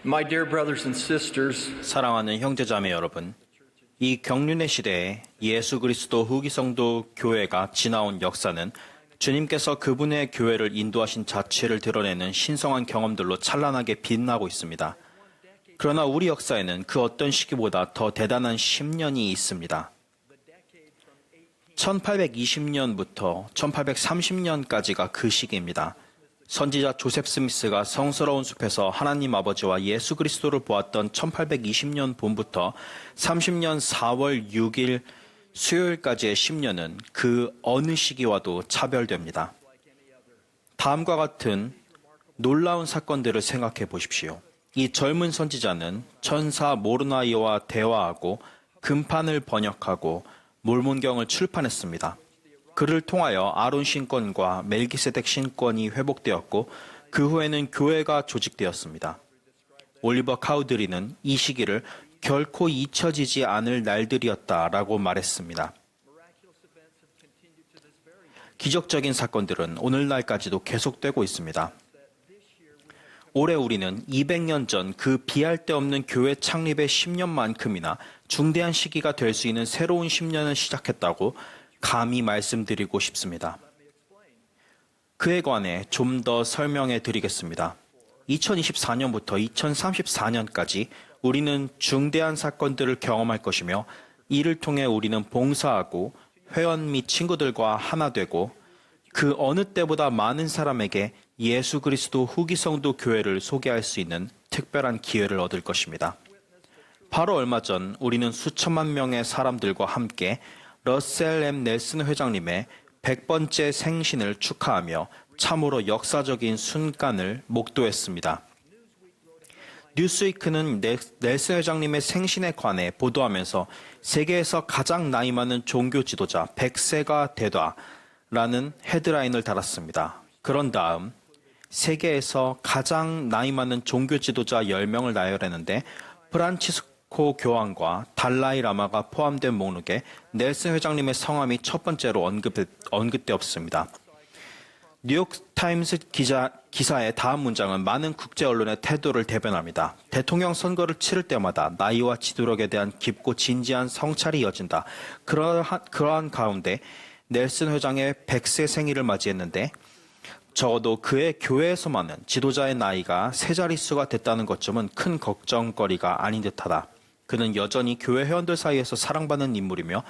My dear brothers and sisters, 사랑하는 형제자매 여러분, 이 경륜의 시대에 예수 그리스도 후기성도 교회가 지나온 역사는 주님께서 그분의 교회를 인도하신 자체를 드러내는 신성한 경험들로 찬란하게 빛나고 있습니다. 그러나 우리 역사에는 그 어떤 시기보다 더 대단한 10년이 있습니다. 1820년부터 1830년까지가 그 시기입니다. 선지자 조셉 스미스가 성스러운 숲에서 하나님 아버지와 예수 그리스도를 보았던 1820년 봄부터 30년 4월 6일 수요일까지의 10년은 그 어느 시기와도 차별됩니다. 다음과 같은 놀라운 사건들을 생각해 보십시오. 이 젊은 선지자는 천사 모르나이와 대화하고 금판을 번역하고 몰몬경을 출판했습니다. 그를 통하여 아론 신권과 멜기세덱 신권이 회복되었고 그 후에는 교회가 조직되었습니다. 올리버 카우드리는 이 시기를 결코 잊혀지지 않을 날들이었다라고 말했습니다. 기적적인 사건들은 오늘날까지도 계속되고 있습니다. 올해 우리는 200년 전 그 비할 데 없는 교회 창립의 10년만큼이나 중대한 시기가 될 수 있는 새로운 10년을 시작했다고 감히 말씀드리고 싶습니다. 그에 관해 좀 더 설명해 드리겠습니다. 2024년부터 2034년까지 우리는 중대한 사건들을 경험할 것이며 이를 통해 우리는 봉사하고 회원 및 친구들과 하나 되고 그 어느 때보다 많은 사람에게 예수 그리스도 후기성도 교회를 소개할 수 있는 특별한 기회를 얻을 것입니다. 바로 얼마 전 우리는 수천만 명의 사람들과 함께 러셀 M. 넬슨 회장님의 100번째 생신을 축하하며 참으로 역사적인 순간을 목도했습니다. 뉴스위크는 넬슨 회장님의 생신에 관해 보도하면서 세계에서 가장 나이 많은 종교 지도자 100세가 되다라는 헤드라인을 달았습니다. 그런 다음 세계에서 가장 나이 많은 종교 지도자 10명을 나열했는데 프란치스코 교황과 달라이 라마가 포함된 목록에 넬슨 회장님의 성함이 첫 번째로 언급되었습니다. 뉴욕타임스 기사의 다음 문장은 많은 국제 언론의 태도를 대변합니다. 대통령 선거를 치를 때마다 나이와 지도력에 대한 깊고 진지한 성찰이 이어진다. 그러한 가운데 넬슨 회장의 100세 생일을 맞이했는데 적어도 그의 교회에서만은 지도자의 나이가 세 자릿수가 됐다는 것쯤은 큰 걱정거리가 아닌 듯하다. 그는 여전히 교회 회원들 사이에서 사랑받는 인물이며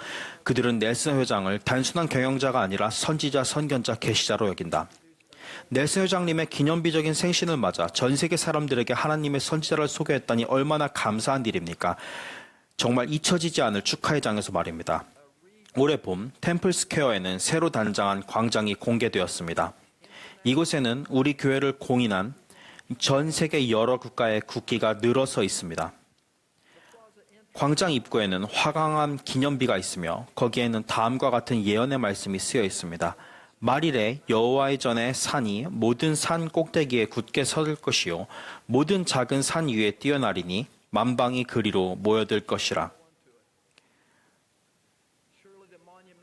그들은 넬슨 회장을 단순한 경영자가 아니라 선지자, 선견자, 계시자로 여긴다. 넬슨 회장님의 기념비적인 생신을 맞아 전 세계 사람들에게 하나님의 선지자를 소개했다니 얼마나 감사한 일입니까? 정말 잊혀지지 않을 축하의 장에서 말입니다. 올해 봄 템플 스퀘어에는 새로 단장한 광장이 공개되었습니다. 이곳에는 우리 교회를 공인한 전 세계 여러 국가의 국기가 늘어서 있습니다. 광장 입구에는 화강암 기념비가 있으며 거기에는 다음과 같은 예언의 말씀이 쓰여 있습니다. 말일에 여호와의 전에 산이 모든 산 꼭대기에 굳게 설 것이요 모든 작은 산 위에 뛰어나리니 만방이 그리로 모여들 것이라.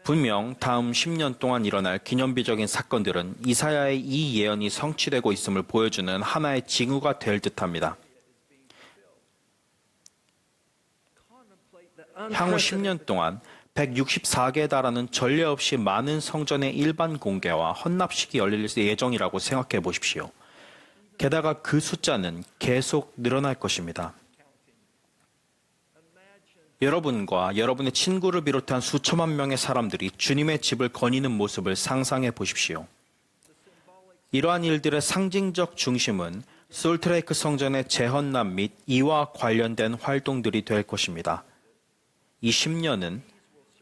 분명 다음 10년 동안 일어날 기념비적인 사건들은 이사야의 이 예언이 성취되고 있음을 보여주는 하나의 징후가 될 듯합니다. 향후 10년 동안 164개에 달하는 전례 없이 많은 성전의 일반 공개와 헌납식이 열릴 예정이라고 생각해 보십시오. 게다가 그 숫자는 계속 늘어날 것입니다. 여러분과 여러분의 친구를 비롯한 수천만 명의 사람들이 주님의 집을 거니는 모습을 상상해 보십시오. 이러한 일들의 상징적 중심은 솔트레이크 성전의 재헌납 및 이와 관련된 활동들이 될 것입니다. 이 10년은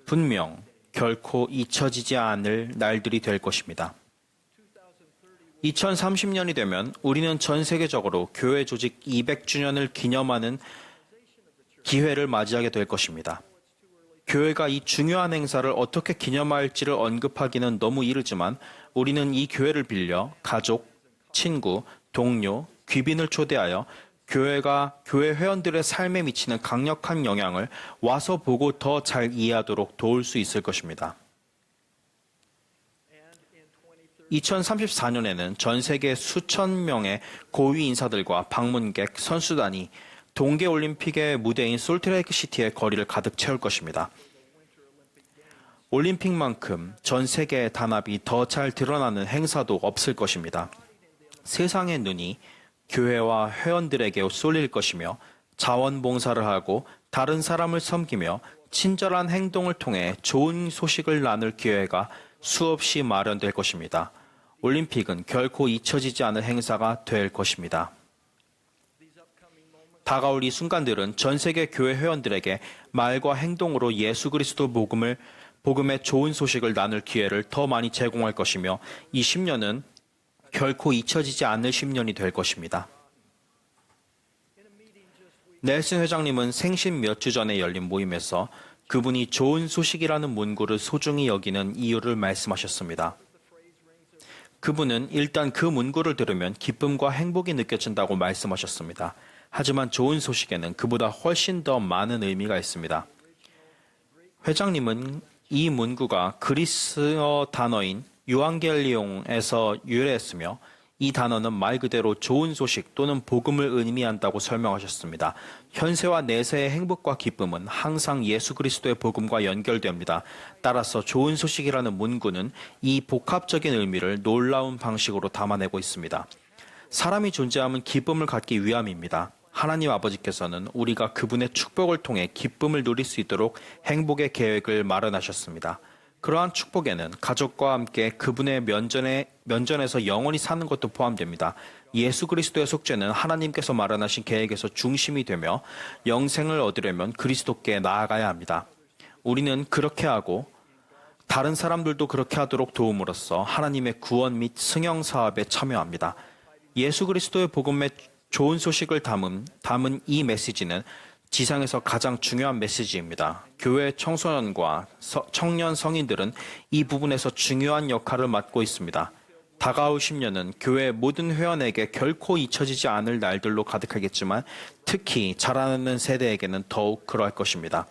분명 결코 잊혀지지 않을 날들이 될 것입니다. 2030년이 되면 우리는 전 세계적으로 교회 조직 200주년을 기념하는 기회를 맞이하게 될 것입니다. 교회가 이 중요한 행사를 어떻게 기념할지를 언급하기는 너무 이르지만 우리는 이 기회를 빌려 가족, 친구, 동료, 귀빈을 초대하여 교회가 교회 회원들의 삶에 미치는 강력한 영향을 와서 보고 더 잘 이해하도록 도울 수 있을 것입니다. 2034년에는 전 세계 수천 명의 고위 인사들과 방문객, 선수단이 동계올림픽의 무대인 솔트레이크 시티의 거리를 가득 채울 것입니다. 올림픽만큼 전 세계의 단합이 더 잘 드러나는 행사도 없을 것입니다. 세상의 눈이 교회와 회원들에게 쏠릴 것이며 자원봉사를 하고 다른 사람을 섬기며 친절한 행동을 통해 좋은 소식을 나눌 기회가 수없이 마련될 것입니다. 올림픽은 결코 잊혀지지 않을 행사가 될 것입니다. 다가올 이 순간들은 전 세계 교회 회원들에게 말과 행동으로 예수 그리스도 복음의 좋은 소식을 나눌 기회를 더 많이 제공할 것이며 이 10년은 결코 잊혀지지 않을 10년이 될 것입니다. 넬슨 회장님은 생신 몇 주 전에 열린 모임에서 그분이 좋은 소식이라는 문구를 소중히 여기는 이유를 말씀하셨습니다. 그분은 일단 그 문구를 들으면 기쁨과 행복이 느껴진다고 말씀하셨습니다. 하지만 좋은 소식에는 그보다 훨씬 더 많은 의미가 있습니다. 회장님은 이 문구가 그리스어 단어인 유앙겔리옹에서 유래했으며 이 단어는 말 그대로 좋은 소식 또는 복음을 의미한다고 설명하셨습니다. 현세와 내세의 행복과 기쁨은 항상 예수 그리스도의 복음과 연결됩니다. 따라서 좋은 소식이라는 문구는 이 복합적인 의미를 놀라운 방식으로 담아내고 있습니다. 사람이 존재함은 기쁨을 갖기 위함입니다. 하나님 아버지께서는 우리가 그분의 축복을 통해 기쁨을 누릴 수 있도록 행복의 계획을 마련하셨습니다. 그러한 축복에는 가족과 함께 그분의 면전에서 영원히 사는 것도 포함됩니다. 예수 그리스도의 속죄는 하나님께서 마련하신 계획에서 중심이 되며 영생을 얻으려면 그리스도께 나아가야 합니다. 우리는 그렇게 하고 다른 사람들도 그렇게 하도록 도움으로써 하나님의 구원 및 승영 사업에 참여합니다. 예수 그리스도의 복음의 좋은 소식을 담은 이 메시지는 지상에서 가장 중요한 메시지입니다. 교회 청소년과 청년 성인들은 이 부분에서 중요한 역할을 맡고 있습니다. 다가올 10년은 교회 모든 회원에게 결코 잊혀지지 않을 날들로 가득하겠지만 특히 자라나는 세대에게는 더욱 그러할 것입니다.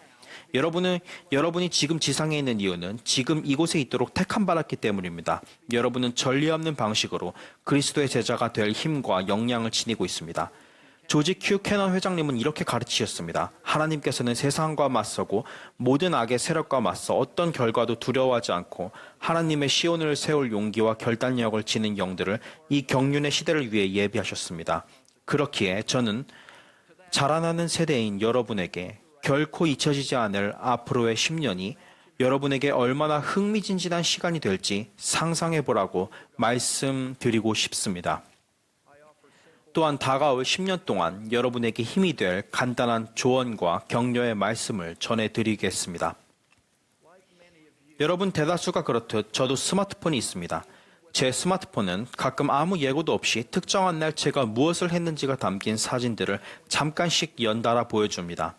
여러분이 지금 지상에 있는 이유는 지금 이곳에 있도록 택함받았기 때문입니다. 여러분은 전례 없는 방식으로 그리스도의 제자가 될 힘과 역량을 지니고 있습니다. 조지 큐 캐넌 회장님은 이렇게 가르치셨습니다. 하나님께서는 세상과 맞서고 모든 악의 세력과 맞서 어떤 결과도 두려워하지 않고 하나님의 시온을 세울 용기와 결단력을 지닌 영들을 이 경륜의 시대를 위해 예비하셨습니다. 그렇기에 저는 자라나는 세대인 여러분에게 결코 잊혀지지 않을 앞으로의 10년이 여러분에게 얼마나 흥미진진한 시간이 될지 상상해 보라고 말씀드리고 싶습니다. 또한 다가올 10년 동안 여러분에게 힘이 될 간단한 조언과 격려의 말씀을 전해드리겠습니다. 여러분 대다수가 그렇듯 저도 스마트폰이 있습니다. 제 스마트폰은 가끔 아무 예고도 없이 특정한 날 제가 무엇을 했는지가 담긴 사진들을 잠깐씩 연달아 보여줍니다.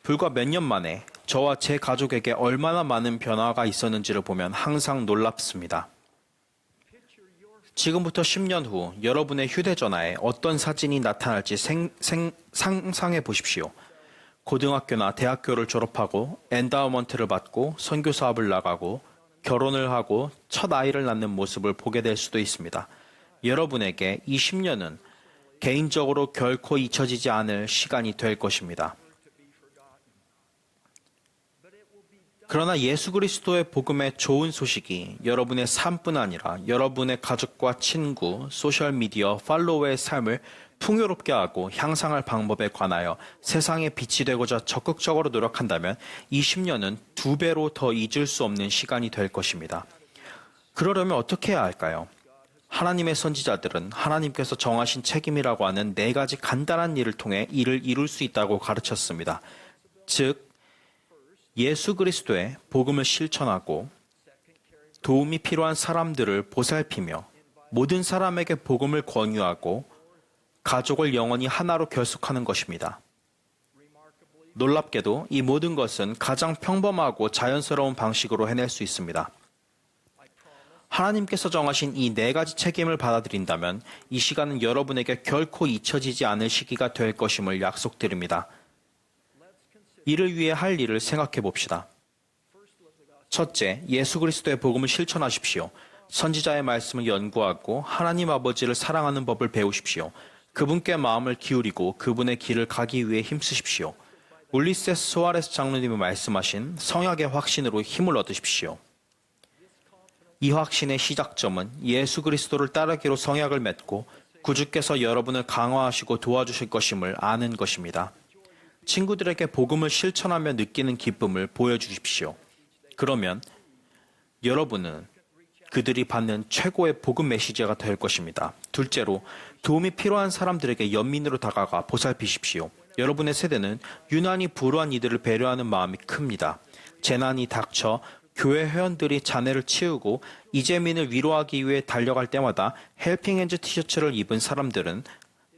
불과 몇 년 만에 저와 제 가족에게 얼마나 많은 변화가 있었는지를 보면 항상 놀랍습니다. 지금부터 10년 후 여러분의 휴대전화에 어떤 사진이 나타날지 상상해 보십시오. 고등학교나 대학교를 졸업하고 엔다우먼트를 받고 선교 사업을 나가고 결혼을 하고 첫 아이를 낳는 모습을 보게 될 수도 있습니다. 여러분에게 이 10년은 개인적으로 결코 잊혀지지 않을 시간이 될 것입니다. 그러나 예수 그리스도의 복음의 좋은 소식이 여러분의 삶뿐 아니라 여러분의 가족과 친구, 소셜미디어, 팔로워의 삶을 풍요롭게 하고 향상할 방법에 관하여 세상에 빛이 되고자 적극적으로 노력한다면 이 10년은 2배로 더 잊을 수 없는 시간이 될 것입니다. 그러려면 어떻게 해야 할까요? 하나님의 선지자들은 하나님께서 정하신 책임이라고 하는 4가지 간단한 일을 통해 이를 이룰 수 있다고 가르쳤습니다. 즉, 예수 그리스도의 복음을 실천하고 도움이 필요한 사람들을 보살피며 모든 사람에게 복음을 권유하고 가족을 영원히 하나로 결속하는 것입니다. 놀랍게도 이 모든 것은 가장 평범하고 자연스러운 방식으로 해낼 수 있습니다. 하나님께서 정하신 이 4가지 책임을 받아들인다면 이 시간은 여러분에게 결코 잊혀지지 않을 시기가 될 것임을 약속드립니다. 이를 위해 할 일을 생각해 봅시다. 첫째, 예수 그리스도의 복음을 실천하십시오. 선지자의 말씀을 연구하고 하나님 아버지를 사랑하는 법을 배우십시오. 그분께 마음을 기울이고 그분의 길을 가기 위해 힘쓰십시오. 울리세스 소아레스 장로님이 말씀하신 성약의 확신으로 힘을 얻으십시오. 이 확신의 시작점은 예수 그리스도를 따르기로 성약을 맺고 구주께서 여러분을 강화하시고 도와주실 것임을 아는 것입니다. 친구들에게 복음을 실천하며 느끼는 기쁨을 보여주십시오. 그러면 여러분은 그들이 받는 최고의 복음 메시지가 될 것입니다. 둘째로, 도움이 필요한 사람들에게 연민으로 다가가 보살피십시오. 여러분의 세대는 유난히 불우한 이들을 배려하는 마음이 큽니다. 재난이 닥쳐 교회 회원들이 잔해를 치우고 이재민을 위로하기 위해 달려갈 때마다 헬핑핸즈 티셔츠를 입은 사람들은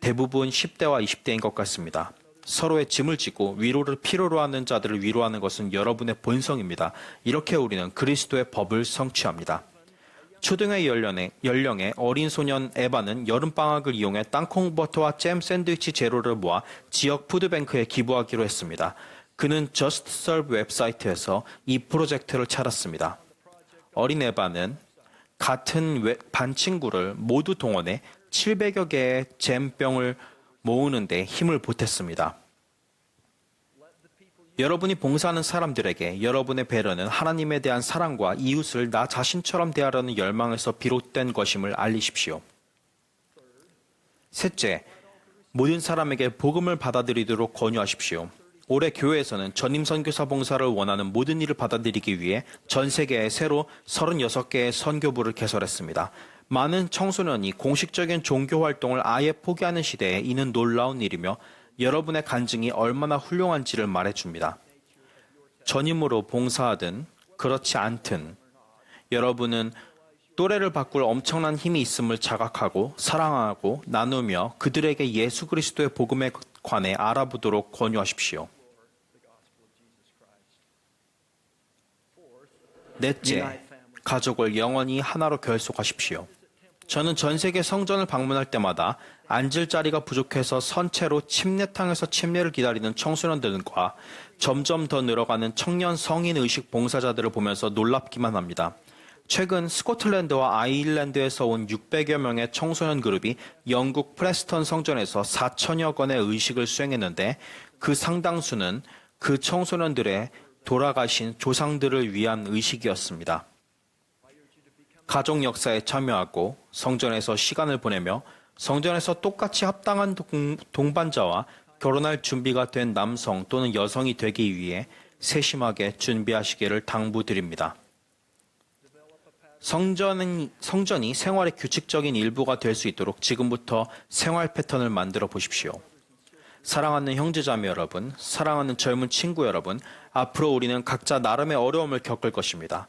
대부분 10대와 20대인 것 같습니다. 서로의 짐을 지고 위로를 필요로 하는 자들을 위로하는 것은 여러분의 본성입니다. 이렇게 우리는 그리스도의 법을 성취합니다. 초등의 연령의 어린 소년 에바는 여름방학을 이용해 땅콩버터와 잼 샌드위치 재료를 모아 지역 푸드뱅크에 기부하기로 했습니다. 그는 Just Serve 웹사이트에서 이 프로젝트를 찾았습니다. 어린 에바는 같은 반 친구를 모두 동원해 700여 개의 잼병을 모으는 데 힘을 보탰습니다. 여러분이 봉사하는 사람들에게 여러분의 배려는 하나님에 대한 사랑과 이웃을 나 자신처럼 대하려는 열망에서 비롯된 것임을 알리십시오. 셋째, 모든 사람에게 복음을 받아들이도록 권유하십시오. 올해 교회에서는 전임 선교사 봉사를 원하는 모든 일을 받아들이기 위해 전 세계에 새로 36개의 선교부를 개설했습니다. 많은 청소년이 공식적인 종교 활동을 아예 포기하는 시대에 이는 놀라운 일이며 여러분의 간증이 얼마나 훌륭한지를 말해줍니다. 전임으로 봉사하든 그렇지 않든 여러분은 또래를 바꿀 엄청난 힘이 있음을 자각하고 사랑하고 나누며 그들에게 예수 그리스도의 복음에 관해 알아보도록 권유하십시오. 넷째, 가족을 영원히 하나로 결속하십시오. 저는 전 세계 성전을 방문할 때마다 앉을 자리가 부족해서 선체로 침례탕에서 침례를 기다리는 청소년들과 점점 더 늘어가는 청년 성인 의식 봉사자들을 보면서 놀랍기만 합니다. 최근 스코틀랜드와 아일랜드에서 온 600여 명의 청소년 그룹이 영국 프레스턴 성전에서 4천여 건의 의식을 수행했는데 그 상당수는 그 청소년들의 돌아가신 조상들을 위한 의식이었습니다. 가족 역사에 참여하고 성전에서 시간을 보내며 성전에서 똑같이 합당한 동반자와 결혼할 준비가 된 남성 또는 여성이 되기 위해 세심하게 준비하시기를 당부드립니다. 성전이 생활의 규칙적인 일부가 될 수 있도록 지금부터 생활 패턴을 만들어 보십시오. 사랑하는 형제자매 여러분, 사랑하는 젊은 친구 여러분, 앞으로 우리는 각자 나름의 어려움을 겪을 것입니다.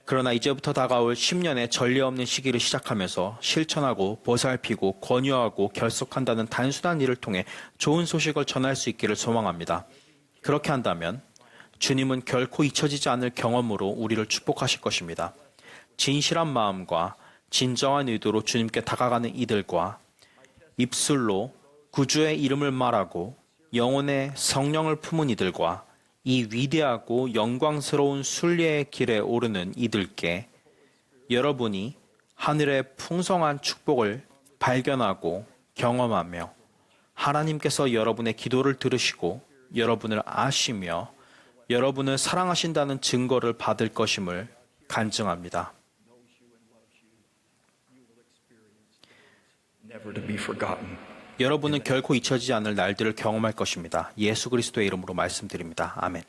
그러나 이제부터 다가올 10년의 전례 없는 시기를 시작하면서 실천하고 보살피고 권유하고 결속한다는 단순한 일을 통해 좋은 소식을 전할 수 있기를 소망합니다. 그렇게 한다면 주님은 결코 잊혀지지 않을 경험으로 우리를 축복하실 것입니다. 진실한 마음과 진정한 의도로 주님께 다가가는 이들과 입술로 구주의 이름을 말하고 영혼의 성령을 품은 이들과 이 위대하고 영광스러운 순례의 길에 오르는 이들께 여러분이 하늘의 풍성한 축복을 발견하고 경험하며 하나님께서 여러분의 기도를 들으시고 여러분을 아시며 여러분을 사랑하신다는 증거를 받을 것임을 간증합니다. never to be forgotten. 여러분은 결코 잊혀지지 않을 날들을 경험할 것입니다. 예수 그리스도의 이름으로 말씀드립니다. 아멘.